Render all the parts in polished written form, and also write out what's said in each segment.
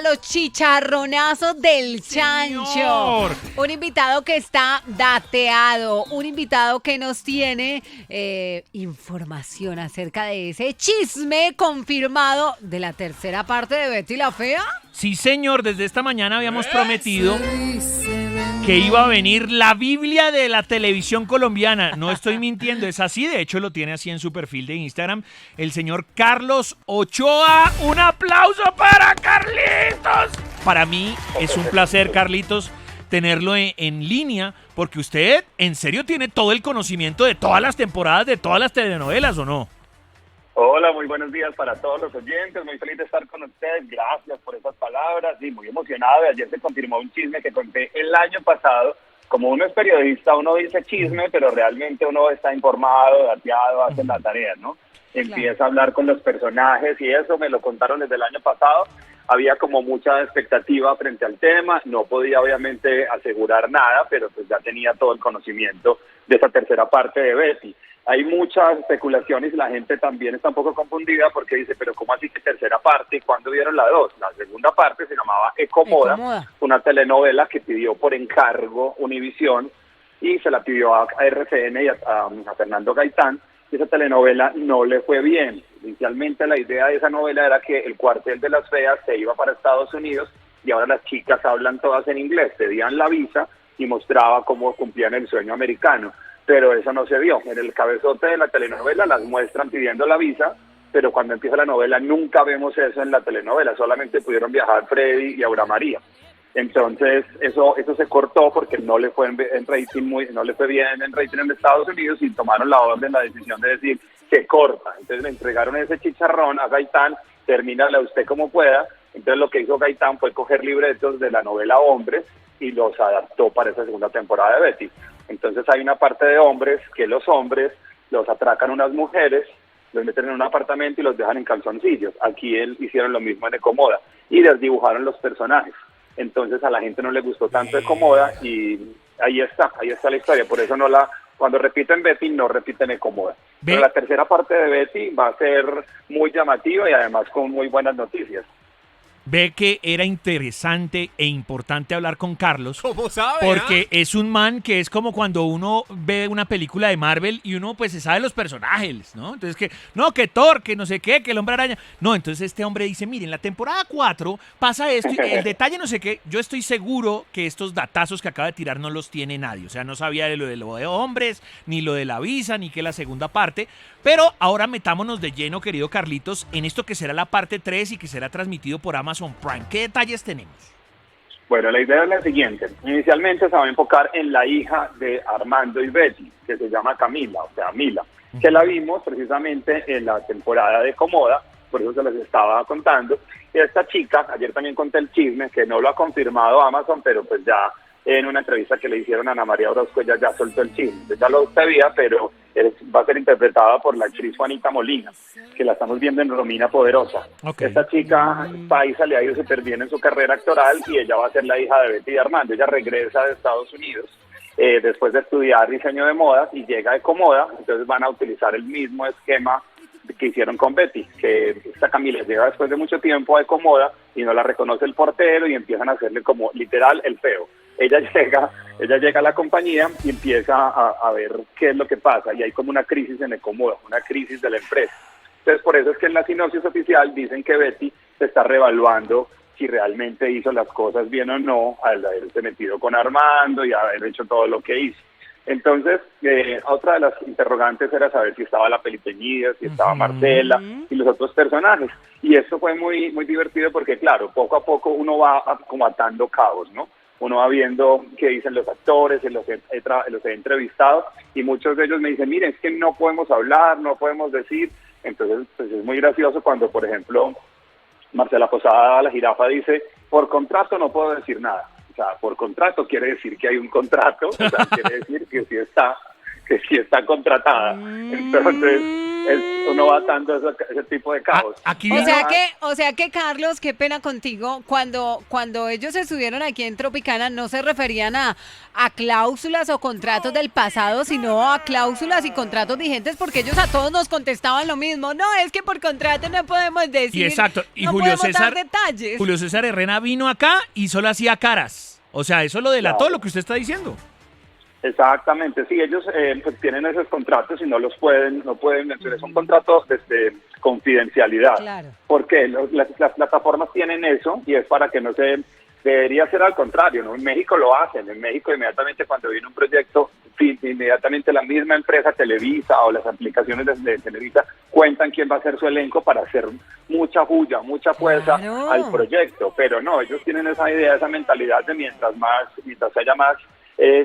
los chicharronazos del Chancho. Un invitado que está dateado, un invitado que nos tiene información acerca de ese chisme confirmado de la tercera parte de Betty la Fea. Sí, señor, desde esta mañana habíamos prometido que iba a venir la Biblia de la televisión colombiana. No estoy mintiendo, es así. De hecho, lo tiene así en su perfil de Instagram. El señor Carlos Ochoa. ¡Un aplauso para Carlitos! Para mí es un placer, Carlitos, tenerlo en línea, porque usted en serio tiene todo el conocimiento de todas las temporadas, de todas las telenovelas, ¿o no? Hola, muy buenos días para todos los oyentes, muy feliz de estar con ustedes, gracias por esas palabras, y muy emocionado. Ayer se confirmó un chisme que conté el año pasado. Como uno es periodista, uno dice chisme, pero realmente uno está informado, dateado, hace la tarea, ¿no? Empieza a hablar con los personajes y eso me lo contaron desde el año pasado. Había como mucha expectativa frente al tema, no podía obviamente asegurar nada, pero pues ya tenía todo el conocimiento de esa tercera parte de Betty. Hay muchas especulaciones y la gente también está un poco confundida porque dice, pero ¿cómo así que tercera parte? ¿Cuándo vieron la 2? La segunda parte se llamaba Ecomoda, una telenovela que pidió por encargo Univisión y se la pidió a RCN y a Fernando Gaitán. Esa telenovela no le fue bien. Inicialmente la idea de esa novela era que el cuartel de las feas se iba para Estados Unidos y ahora las chicas hablan todas en inglés, pedían la visa y mostraba cómo cumplían el sueño americano. Pero eso no se vio. En el cabezote de la telenovela las muestran pidiendo la visa, pero cuando empieza la novela nunca vemos eso en la telenovela, solamente pudieron viajar Freddy y Aura María. Entonces eso se cortó porque no le fue en rating no le fue bien en rating en Estados Unidos y tomaron la decisión de decir que corta. Entonces le entregaron ese chicharrón a Gaitán, termínala usted como pueda. Entonces lo que hizo Gaitán fue coger libretos de la novela Hombres y los adaptó para esa segunda temporada de Betty. Entonces hay una parte de hombres que los hombres los atracan unas mujeres, los meten en un apartamento y los dejan en calzoncillos. Aquí hicieron lo mismo en Ecomoda y desdibujaron los personajes. Entonces a la gente no le gustó tanto Ecomoda y ahí está la historia. Por eso cuando repiten Betty no repiten Ecomoda. Pero la tercera parte de Betty va a ser muy llamativa y además con muy buenas noticias. Ve que era interesante e importante hablar con Carlos. ¿Cómo sabe? Porque es un man que es como cuando uno ve una película de Marvel y uno pues se sabe los personajes, ¿no? Entonces que Thor, que no sé qué, que el Hombre Araña. No, entonces este hombre dice, miren, la temporada 4 pasa esto, y el detalle no sé qué. Yo estoy seguro que estos datazos que acaba de tirar no los tiene nadie. O sea, no sabía de lo de hombres, ni lo de la visa, ni que la segunda parte. Pero ahora metámonos de lleno, querido Carlitos, en esto que será la parte 3 y que será transmitido por Amazon Prime. ¿Qué detalles tenemos? Bueno, la idea es la siguiente. Inicialmente se va a enfocar en la hija de Armando y Betty, que se llama Camila, o sea, Mila, que la vimos precisamente en la temporada de Comoda, por eso se les estaba contando. Y esta chica, ayer también conté el chisme, que no lo ha confirmado Amazon, pero pues ya en una entrevista que le hicieron a Ana María Orozco, ella ya soltó el chisme. Ya lo sabía, pero va a ser interpretada por la actriz Juanita Molina, que la estamos viendo en Romina Poderosa. Okay. Esta chica paisa le ha ido súper bien en su carrera actoral y ella va a ser la hija de Betty y Armando. Ella regresa de Estados Unidos después de estudiar diseño de modas y llega a Ecomoda, entonces van a utilizar el mismo esquema que hicieron con Betty, que esta Camila llega después de mucho tiempo a Ecomoda y no la reconoce el portero y empiezan a hacerle como literal el feo. Ella llega a la compañía y empieza a ver qué es lo que pasa y hay como una crisis en Ecomoda, una crisis de la empresa. Entonces por eso es que en la sinopsis oficial dicen que Betty se está reevaluando si realmente hizo las cosas bien o no al haberse metido con Armando y haber hecho todo lo que hizo. Entonces, otra de las interrogantes era saber si estaba la Pelipeñida, si estaba Marcela y los otros personajes. Y esto fue muy, muy divertido porque, claro, poco a poco uno va como atando cabos, ¿no? Uno va viendo qué dicen los actores, los he entrevistado y muchos de ellos me dicen, miren, es que no podemos hablar, no podemos decir. Entonces, pues es muy gracioso cuando, por ejemplo, Marcela Posada, la jirafa, dice, por contrato no puedo decir nada. O sea, por contrato quiere decir que hay un contrato, o sea, quiere decir que sí está contratada. Entonces, uno va dando ese tipo de cabos. Aquí O vino- sea que Carlos, qué pena contigo, cuando ellos estuvieron aquí en Tropicana no se referían a cláusulas o contratos del pasado, sino a cláusulas y contratos vigentes, porque ellos a todos nos contestaban lo mismo. No, es que por contrato no podemos decir. Y exacto, y no Julio podemos dar César, detalles. Julio César Herrera vino acá y solo hacía caras. O sea, eso lo delató Claro. lo que usted está diciendo. Exactamente, sí, ellos pues tienen esos contratos y no pueden mencionar, es un contrato de confidencialidad. Claro. Porque las plataformas tienen eso y es para que no se... Debería ser al contrario, ¿no? En México lo hacen, en México inmediatamente cuando viene un proyecto, inmediatamente la misma empresa Televisa o las aplicaciones de Televisa cuentan quién va a ser su elenco para hacer mucha bulla, mucha fuerza Claro. al proyecto, pero no, ellos tienen esa idea, esa mentalidad de mientras haya más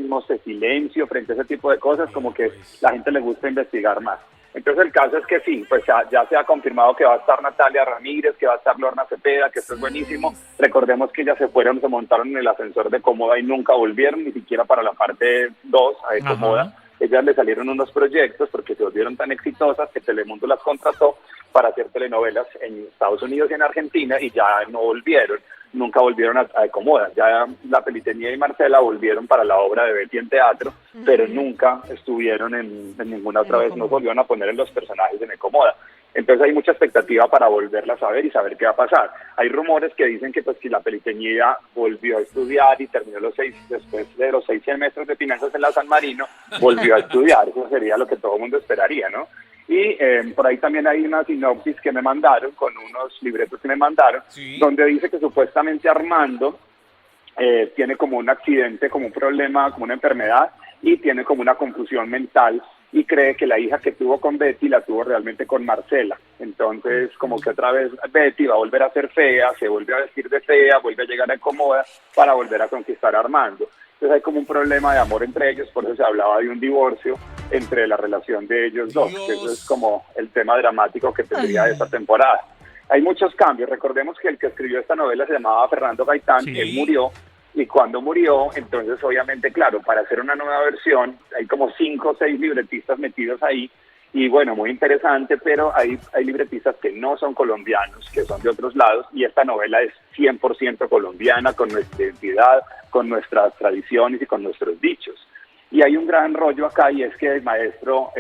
no sé, silencio frente a ese tipo de cosas, como que la gente le gusta investigar más. Entonces el caso es que sí, pues ya se ha confirmado que va a estar Natalia Ramírez, que va a estar Lorna Cepeda, que esto es buenísimo. Recordemos que ellas se montaron en el ascensor de Comoda y nunca volvieron, ni siquiera para la parte 2 de Ajá. Comoda. Ellas le salieron unos proyectos porque se volvieron tan exitosas que Telemundo las contrató para hacer telenovelas en Estados Unidos y en Argentina y ya no volvieron. Nunca volvieron a Comoda. Ya La Peliteñía y Marcela volvieron para la obra de Betty en teatro, pero nunca estuvieron en ninguna otra vez, no volvieron a poner en los personajes en Comoda. Entonces hay mucha expectativa para volverlas a ver y saber qué va a pasar. Hay rumores que dicen que pues si La Peliteñida volvió a estudiar y terminó después de los 6 semestres de finanzas en la San Marino, volvió a estudiar. Eso sería lo que todo el mundo esperaría, ¿no? Y por ahí también hay una sinopsis que me mandaron, con unos libretos que me mandaron, donde dice que supuestamente Armando tiene como un accidente, como un problema, como una enfermedad, y tiene como una confusión mental, y cree que la hija que tuvo con Betty la tuvo realmente con Marcela. Entonces, como que otra vez Betty va a volver a ser fea, se vuelve a vestir de fea, vuelve a llegar a Comoda para volver a conquistar a Armando. Entonces hay como un problema de amor entre ellos, por eso se hablaba de un divorcio entre la relación de ellos dos, que eso es como el tema dramático que tendría esta temporada. Hay muchos cambios, recordemos que el que escribió esta novela se llamaba Fernando Gaitán, Sí. él murió, y cuando murió, entonces obviamente, claro, para hacer una nueva versión, hay como 5 o 6 libretistas metidos ahí, y bueno, muy interesante, pero hay libretistas que no son colombianos, que son de otros lados, y esta novela es 100% colombiana, con nuestra identidad, con nuestras tradiciones y con nuestros dichos. Y hay un gran rollo acá, y es que el maestro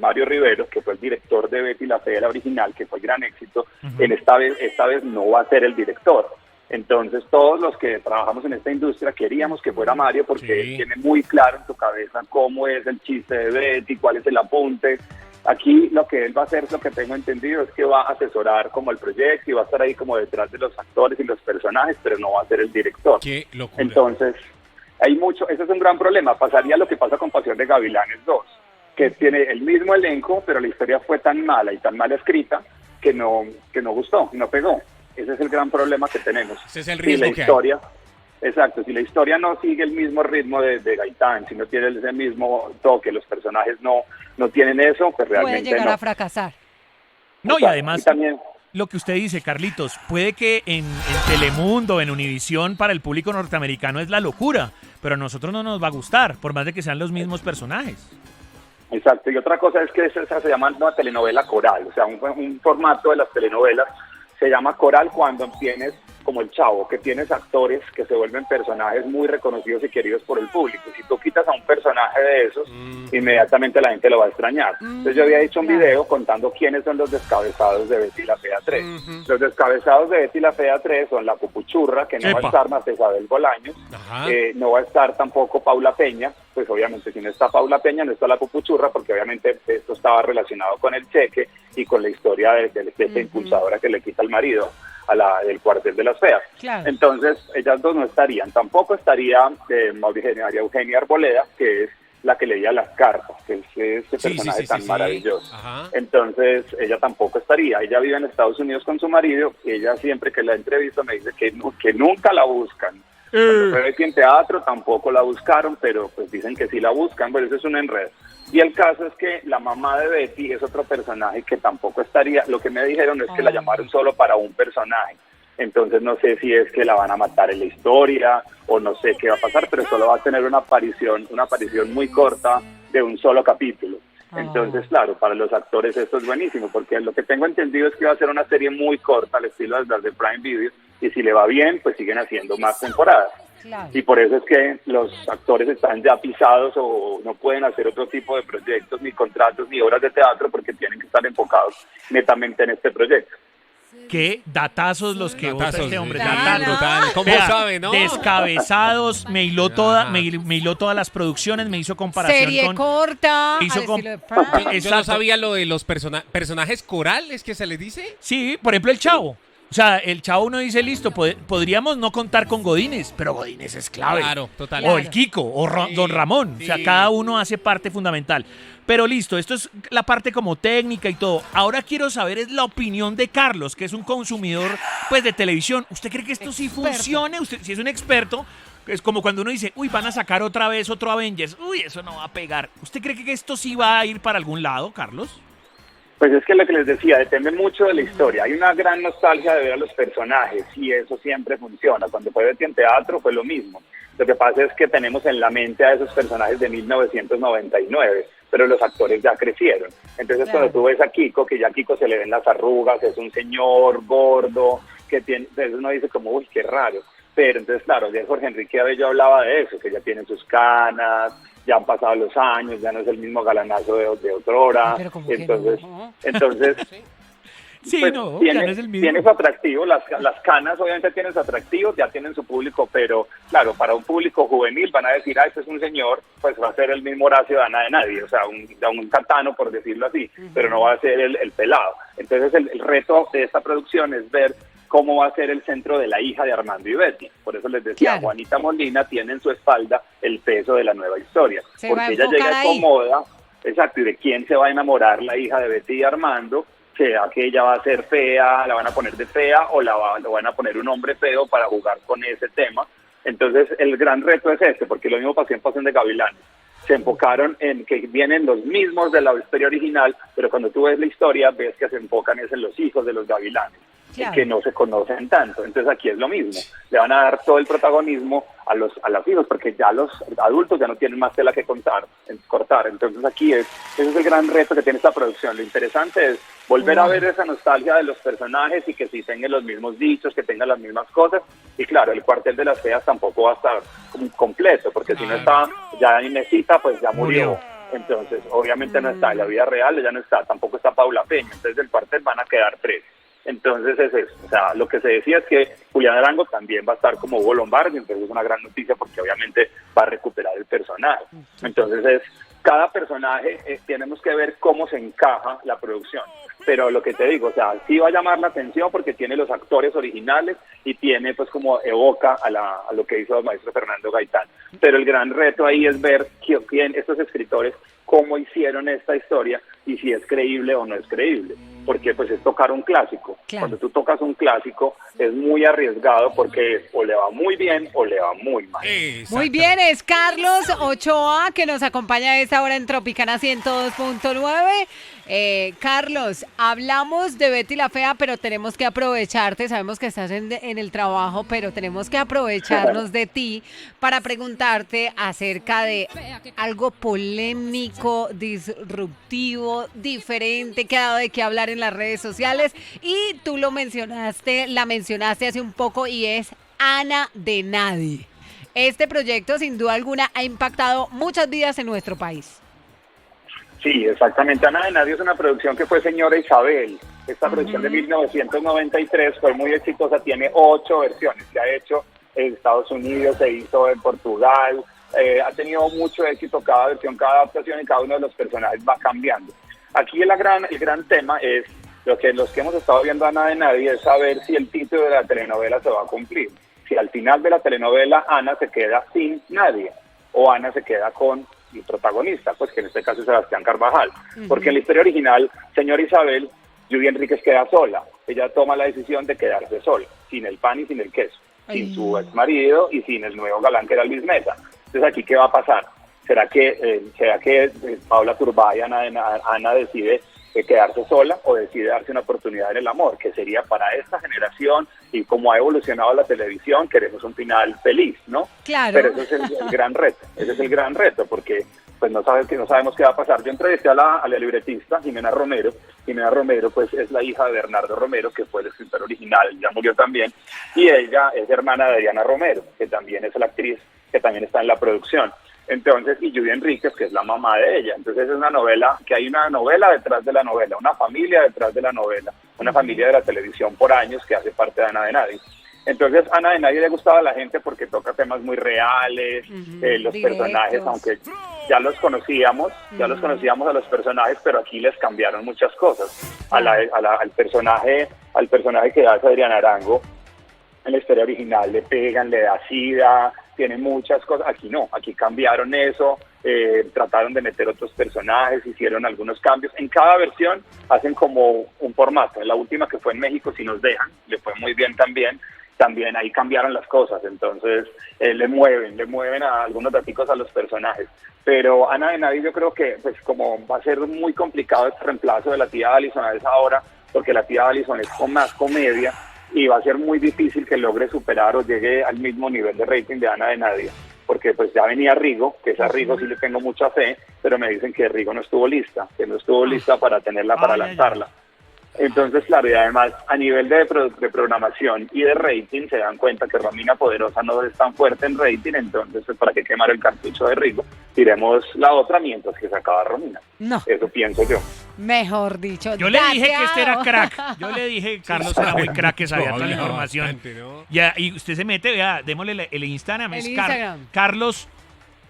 Mario Rivero, que fue el director de Betty la Fea, la original, que fue gran éxito, esta vez no va a ser el director. Entonces todos los que trabajamos en esta industria queríamos que fuera Mario, porque él tiene muy claro en su cabeza cómo es el chiste de Betty, cuál es el apunte. Aquí lo que él va a hacer, lo que tengo entendido, es que va a asesorar como el proyecto y va a estar ahí como detrás de los actores y los personajes, pero no va a ser el director. Qué locura. Entonces, ese es un gran problema. Pasaría lo que pasa con Pasión de Gavilanes 2, que tiene el mismo elenco, pero la historia fue tan mala y tan mal escrita que no gustó, no pegó. Ese es el gran problema que tenemos. Ese es el riesgo que hay. Exacto, si la historia no sigue el mismo ritmo de Gaitán, si no tiene ese mismo toque, los personajes no tienen eso, pues Puede realmente llegar no. a fracasar. No, y Exacto. además, Y también, lo que usted dice, Carlitos, puede que en Telemundo, en Univisión, para el público norteamericano es la locura, pero a nosotros no nos va a gustar, por más de que sean los mismos personajes. exacto, y otra cosa es que esa se llama una telenovela coral, o sea, un formato de las telenovelas se llama coral cuando tienes, como El Chavo, que tienes actores que se vuelven personajes muy reconocidos y queridos por el público. Si tú quitas a un personaje de esos, inmediatamente la gente lo va a extrañar. Entonces yo había hecho un video contando quiénes son los descabezados de Betty la Fea 3. Los descabezados de Betty la Fea 3 son la Pupuchurra, que no va a Epa. estar más Isabel Bolaños, Ajá. no va a estar tampoco Paula Peña, pues obviamente si no está Paula Peña no está la Pupuchurra, porque obviamente esto estaba relacionado con el cheque y con la historia de esta impulsadora que le quita el marido a del cuartel de las feas. Claro. Entonces ellas dos no estarían. Tampoco estaría María Eugenia Arboleda, que es la que leía las cartas, que es ese personaje tan maravilloso. Ajá. Entonces ella tampoco estaría. Ella vive en Estados Unidos con su marido y ella siempre que la entrevisto me dice que nunca la buscan. Cuando fue Betty en teatro tampoco la buscaron, pero pues dicen que sí la buscan, pero eso es un enredo. Y el caso es que la mamá de Betty es otro personaje que tampoco estaría. Lo que me dijeron es que la llamaron solo para un personaje. Entonces no sé si es que la van a matar en la historia o no sé qué va a pasar, pero solo va a tener una aparición muy corta de un solo capítulo. Entonces, claro, para los actores esto es buenísimo, porque lo que tengo entendido es que va a ser una serie muy corta, al estilo de las de Prime Video, y si le va bien, pues siguen haciendo más temporadas. Claro. Y por eso es que los actores están ya pisados o no pueden hacer otro tipo de proyectos, ni contratos, ni obras de teatro, porque tienen que estar enfocados netamente en este proyecto. Qué datazos los que bota este hombre. Claro. Datazos. ¿Cómo Vea, sabe, no? Descabezados, me hiló todas las producciones, me hizo comparación Serie con... corta, hizo al com- estilo de Prime. Yo no Exacto. sabía lo de los personajes corales que se les dice. Sí, por ejemplo, el Chavo. O sea, el Chavo uno dice, listo, podríamos no contar con Godínez, pero Godínez es clave. Claro, total. O el Kiko, o Sí, Don Ramón. O sea, sí. cada uno hace parte fundamental. Pero listo, esto es la parte como técnica y todo. Ahora quiero saber es la opinión de Carlos, que es un consumidor pues de televisión. ¿Usted cree que esto sí Experto. funcione? Usted, si es un experto, es como cuando uno dice, uy, van a sacar otra vez otro Avengers. Uy, eso no va a pegar. ¿Usted cree que esto sí va a ir para algún lado, Carlos? Pues es que lo que les decía, depende mucho de la historia. Hay una gran nostalgia de ver a los personajes y eso siempre funciona. Cuando fue Betty en teatro fue lo mismo. Lo que pasa es que tenemos en la mente a esos personajes de 1999, pero los actores ya crecieron. Entonces Claro. cuando tú ves a Kiko, que ya a Kiko se le ven las arrugas, es un señor gordo, que tiene, entonces uno dice como, uy, qué raro. Pero entonces, claro, ya Jorge Enrique Abello hablaba de eso, que ya tiene sus canas, ya han pasado los años, ya no es el mismo galanazo de otrora. Pero como que Entonces, no. entonces Sí, pues, no, ya tiene, no es el mismo. tiene su atractivo, las canas obviamente tienen su atractivo, ya tienen su público, pero claro, para un público juvenil van a decir, este es un señor, pues va a ser el mismo Horacio Dana de nadie, o sea, un catano por decirlo así, pero no va a ser el pelado. Entonces el reto de esta producción es ver cómo va a ser el centro de la hija de Armando y Betty. Por eso les decía, Claro. Juanita Molina tiene en su espalda el peso de la nueva historia, Se va a porque ella enfocar llega ahí. cómoda, exacto, y de quién se va a enamorar la hija de Betty y Armando. Sea que ella va a ser fea, la van a poner de fea o lo van a poner un hombre feo para jugar con ese tema. Entonces el gran reto es este, porque lo mismo pasó en Pasión de Gavilanes. Se enfocaron en que vienen los mismos de la historia original, pero cuando tú ves la historia ves que se enfocan es en los hijos de los gavilanes, Claro. que no se conocen tanto. Entonces aquí es lo mismo, le van a dar todo el protagonismo a los hijos, porque ya los adultos ya no tienen más tela que cortar. Entonces aquí ese es el gran reto que tiene esta producción. Lo interesante es volver a ver esa nostalgia de los personajes y que sí tengan los mismos dichos, que tengan las mismas cosas. Y claro, el cuartel de las feas tampoco va a estar completo, porque si no está ya Inesita, pues ya murió. Entonces, obviamente no está en la vida real, ya no está, tampoco está Paula Peña. Entonces del cuartel van a quedar 3. Entonces es eso, o sea, lo que se decía es que Julián Arango también va a estar como Hugo Lombardi, entonces es una gran noticia porque obviamente va a recuperar el personaje. Entonces cada personaje tenemos que ver cómo se encaja la producción, pero lo que te digo, o sea, sí va a llamar la atención porque tiene los actores originales y tiene pues como evoca a lo que hizo el maestro Fernando Gaitán, pero el gran reto ahí es ver quién estos escritores, cómo hicieron esta historia y si es creíble o no es creíble, porque pues es tocar un clásico. Claro. Cuando tú tocas un clásico es muy arriesgado porque o le va muy bien o le va muy mal. Muy bien, es Carlos Ochoa que nos acompaña a esta hora en Tropicana 102.9. Carlos, hablamos de Betty la Fea, pero tenemos que aprovecharte. Sabemos que estás en el trabajo, pero tenemos que aprovecharnos de ti para preguntarte acerca de algo polémico, disruptivo, diferente, que ha dado de qué hablar en las redes sociales. Y tú la mencionaste hace un poco y es Ana de Nadie. Este proyecto, sin duda alguna, ha impactado muchas vidas en nuestro país. Sí, exactamente. Ana de Nadie es una producción que fue Señora Isabel. Esta producción de 1993 fue muy exitosa, tiene 8 versiones. Se ha hecho en Estados Unidos, se hizo en Portugal, ha tenido mucho éxito cada versión, cada adaptación y cada uno de los personajes va cambiando. Aquí el gran tema es los que hemos estado viendo Ana de Nadie es saber si el título de la telenovela se va a cumplir. Si al final de la telenovela Ana se queda sin nadie o Ana se queda con el protagonista, pues que en este caso es Sebastián Carvajal. Porque en la historia original, Señora Isabel, Lluvia Enríquez queda sola. Ella toma la decisión de quedarse sola, sin el pan y sin el queso, sin su ex marido y sin el nuevo galán que era Luis Mesa. Entonces aquí, ¿qué va a pasar? ¿Será que Paula Turbay, Ana decide quedarse sola o decide darse una oportunidad en el amor, que sería para esta generación y como ha evolucionado la televisión, queremos un final feliz, ¿no? Claro. Pero ese es el gran reto, porque pues no sabemos qué va a pasar. Yo entrevisté a la libretista, Jimena Romero. Jimena Romero, pues, es la hija de Bernardo Romero, que fue el escritor original, ya murió también, y ella es hermana de Diana Romero, que también es la actriz, que también está en la producción. Entonces, y Judy Enríquez, que es la mamá de ella. Entonces es una novela, que hay una novela detrás de la novela, una familia detrás de la novela, una familia de la televisión por años que hace parte de Ana de Nadie. Entonces, Ana de Nadie le gustaba a la gente porque toca temas muy reales, los directos. personajes, aunque ya los conocíamos a los personajes, pero aquí les cambiaron muchas cosas. Al personaje que hace Adriana Arango, en la historia original le pegan, le da sida, tiene muchas cosas. Aquí no, aquí cambiaron eso, trataron de meter otros personajes, hicieron algunos cambios. En cada versión hacen como un formato. En la última, que fue en México, Si nos dejan, le fue muy bien también ahí cambiaron las cosas. Entonces le mueven a algunos daticos a los personajes. Pero Ana de Nadie, yo creo que pues como va a ser muy complicado este reemplazo de la tía Allison a esa hora, porque la tía Allison es con más comedia, y va a ser muy difícil que logre superar o llegue al mismo nivel de rating de Ana de Nadie, porque pues ya venía Rigo, que esa Rigo sí le tengo mucha fe, pero me dicen que Rigo no estuvo lista para tenerla, para lanzarla. Entonces, claro, y además a nivel de programación y de rating se dan cuenta que Romina Poderosa no es tan fuerte en rating, entonces pues, para qué quemar el cartucho de Rigo, tiremos la otra mientras que se acaba Romina. No. Eso pienso yo. Mejor dicho. Yo le dije que este era dateado. crack. Yo le dije que Carlos era muy crack, que sabía toda la información. Bastante, ¿no? Ya, y usted se mete, vea, démosle el Instagram. El Es Instagram. Carlos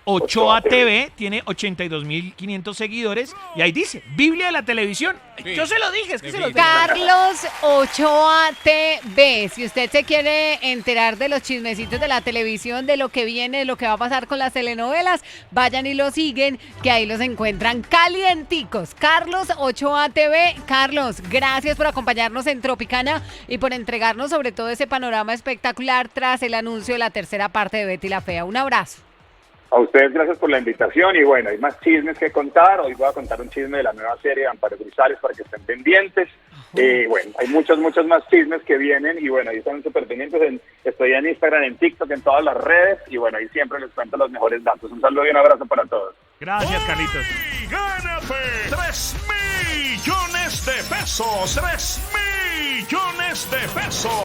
Ochoa TV, tiene 82.500 seguidores, y ahí dice, Biblia de la televisión. Sí. Yo se lo dije, es que De se lo dije. Biblia. Carlos Ochoa TV. Si usted se quiere enterar de los chismecitos de la televisión, de lo que viene, de lo que va a pasar con las telenovelas, vayan y lo siguen, que ahí los encuentran calienticos. Carlos Ochoa TV. Carlos, gracias por acompañarnos en Tropicana y por entregarnos sobre todo ese panorama espectacular tras el anuncio de la tercera parte de Betty la Fea. Un abrazo. A ustedes gracias por la invitación y bueno, hay más chismes que contar. Hoy voy a contar un chisme de la nueva serie de Amparo Grisales para que estén pendientes. Bueno, hay muchos más chismes que vienen y bueno, ahí están súper pendientes. Estoy en Instagram, en TikTok, en todas las redes y bueno, ahí siempre les cuento los mejores datos. Un saludo y un abrazo para todos. Gracias, Carlitos. Y gánate 3 millones de pesos. 3 millones de pesos.